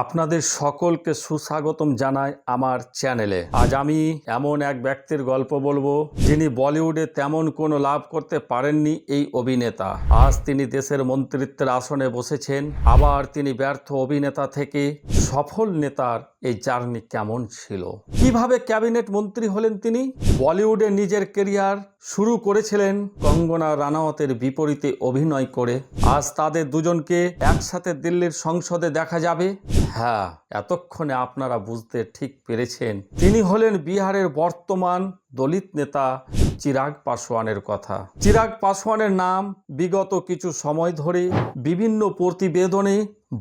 আপনাদের সকলকে সুস্বাগতম জানাই আমার চ্যানেলে। আজ আমি এমন এক ব্যক্তির গল্প বলবো যিনি বলিউডে তেমন কোনো লাভ করতে পারেননি এই অভিনেতা। আজ তিনি দেশের মন্ত্রিত্বের আসনে বসেছেন। আবার তিনি ব্যর্থ অভিনেতা থেকে সফল নেতার এই জার্নি কেমন ছিল, কিভাবে ক্যাবিনেট মন্ত্রী হলেন তিনি, বলিউডে নিজের কেরিয়ার শুরু করেছিলেন কঙ্গনা রানাওয়াতের বিপরীতে অভিনয় করে। আজ তাদের দুজনকে একসাথে দিল্লির সংসদে দেখা যাবে। হ্যাঁ, এতক্ষণে আপনারা বুঝতে ঠিক পেরেছেন, তিনি হলেন বিহারের বর্তমান দলিত নেতা চিরাগ পাসওয়ানের কথা। চিরাগ পাসওয়ানের নাম বিগত কিছু সময় ধরে বিভিন্ন প্রতিবেদনে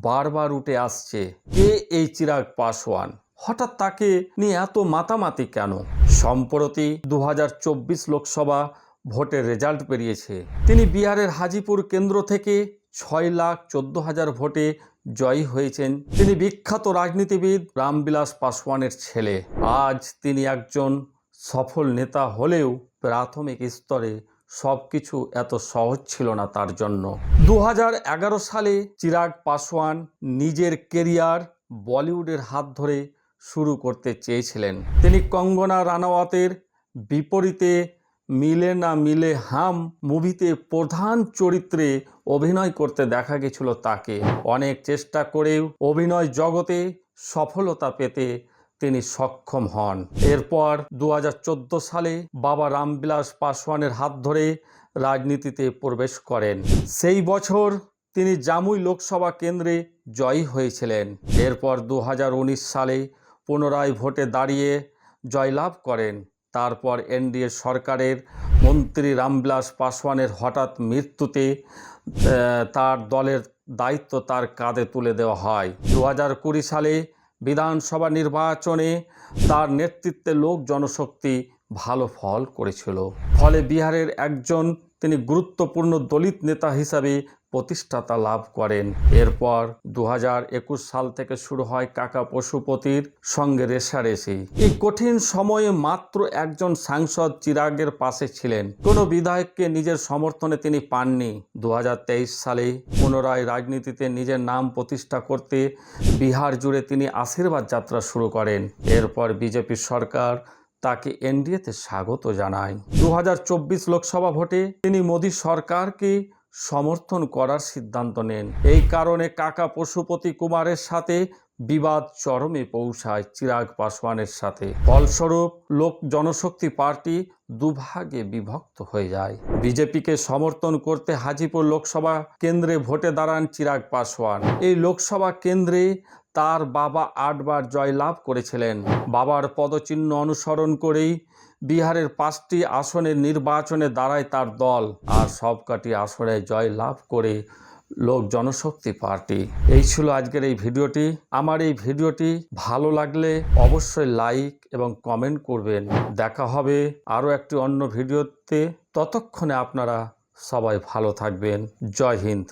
বারবার উঠে আসছে। কে এই চিরাগ পাসওয়ান? হঠাৎ তাকে নিয়ে এত মাতামাতি কেন? সম্প্রতি 2024 লোকসভা ভোটের রেজাল্ট বেরিয়েছে। তিনি বিহারের হাজিপুর কেন্দ্র থেকে 6,14,000 ভোটে জয়ী হয়েছেন। তিনি বিখ্যাত রাজনীতিবিদ রামবিলাস পাসওয়ানের ছেলে। আজ তিনি একজন সফল নেতা হলেও প্রাথমিক স্তরে সবকিছু এত সহজ ছিল না তার জন্য। 2011 সালে চিরাগ পাসওয়ান নিজের কেরিয়ার বলিউডের হাত ধরে শুরু করতে চেয়েছিলেন। তিনি কঙ্গনা রানাওয়াতের বিপরীতে মিলে না মিলে হাম মুভিতে প্রধান চরিত্রে অভিনয় করতে দেখা গেছিল তাকে। অনেক চেষ্টা করেও অভিনয় জগতে সফলতা পেতে তিনি সক্ষম হন। এরপর 2014 সালে বাবা রামবিলাস পাসওয়ানের হাত ধরে রাজনীতিতে প্রবেশ করেন। সেই বছর তিনি জামুই লোকসভা কেন্দ্রে জয়ী হয়েছিলেন। এরপর 2019 সালে পুনরায় ভোটে দাঁড়িয়ে জয়লাভ করেন। তারপর এনডিএ সরকারের মন্ত্রী রামবিলাস পাসওয়ানের হঠাৎ মৃত্যুতে তার দলের দায়িত্ব তার কাঁধে তুলে দেওয়া হয়। 2020 সালে বিধানসভা নির্বাচনে তার নেতৃত্বে লোক জনশক্তি ভালো ফল করেছিল। ফলে বিহারের একজন তিনি গুরুত্বপূর্ণ দলিত নেতা হিসাবে প্রতিষ্ঠাতা লাভ করেন। এরপর 2021 সাল থেকে শুরু হয় কাকা পশুপতির সঙ্গে রেষারেষি। এই কঠিন সময়ে মাত্র একজন সাংসদ চিরাগের পাশে ছিলেন। কোনো বিধায়ককে নিজের সমর্থনে তিনি পাননি। 2023 সালে পুনরায় রাজনীতিতে নিজের নাম প্রতিষ্ঠা করতে বিহার জুড়ে তিনি আশীর্বাদ যাত্রা শুরু করেন। এরপর বিজেপি সরকার তাকে এনডিএতে স্বাগত জানায়। 2024 লোকসভা ভোটে তিনি মোদী সরকারকে সমর্থন করার সিদ্ধান্ত নেন। এই কারণে কাকা পশুপতি কুমারের সাথে বিবাদ চরমে পৌঁছায় চিরাগ পাসওয়ানের সাথে। ফলস্বরূপ লোক জনশক্তি পার্টি দুভাগে বিভক্ত হয়ে যায়। বিজেপিকে সমর্থন করতে হাজিপুর লোকসভা কেন্দ্রে ভোটে দাঁড়ান চিরাগ পাসওয়ান। এই লোকসভা কেন্দ্রে তার বাবা 8 বার জয়লাভ করেছিলেন। বাবার পদচিহ্ন অনুসরণ করেই বিহারের 5টি আসনের নির্বাচনে দাঁড়ায় তার দল, আর সবকটি আসনে জয় লাভ করে লোক জনশক্তি পার্টি। এই ছিল আজকের এই ভিডিওটি। আমার এই ভিডিওটি ভালো লাগলে অবশ্যই লাইক এবং কমেন্ট করবেন। দেখা হবে আরও একটি অন্য ভিডিওতে। ততক্ষণে আপনারা সবাই ভালো থাকবেন। জয় হিন্দ।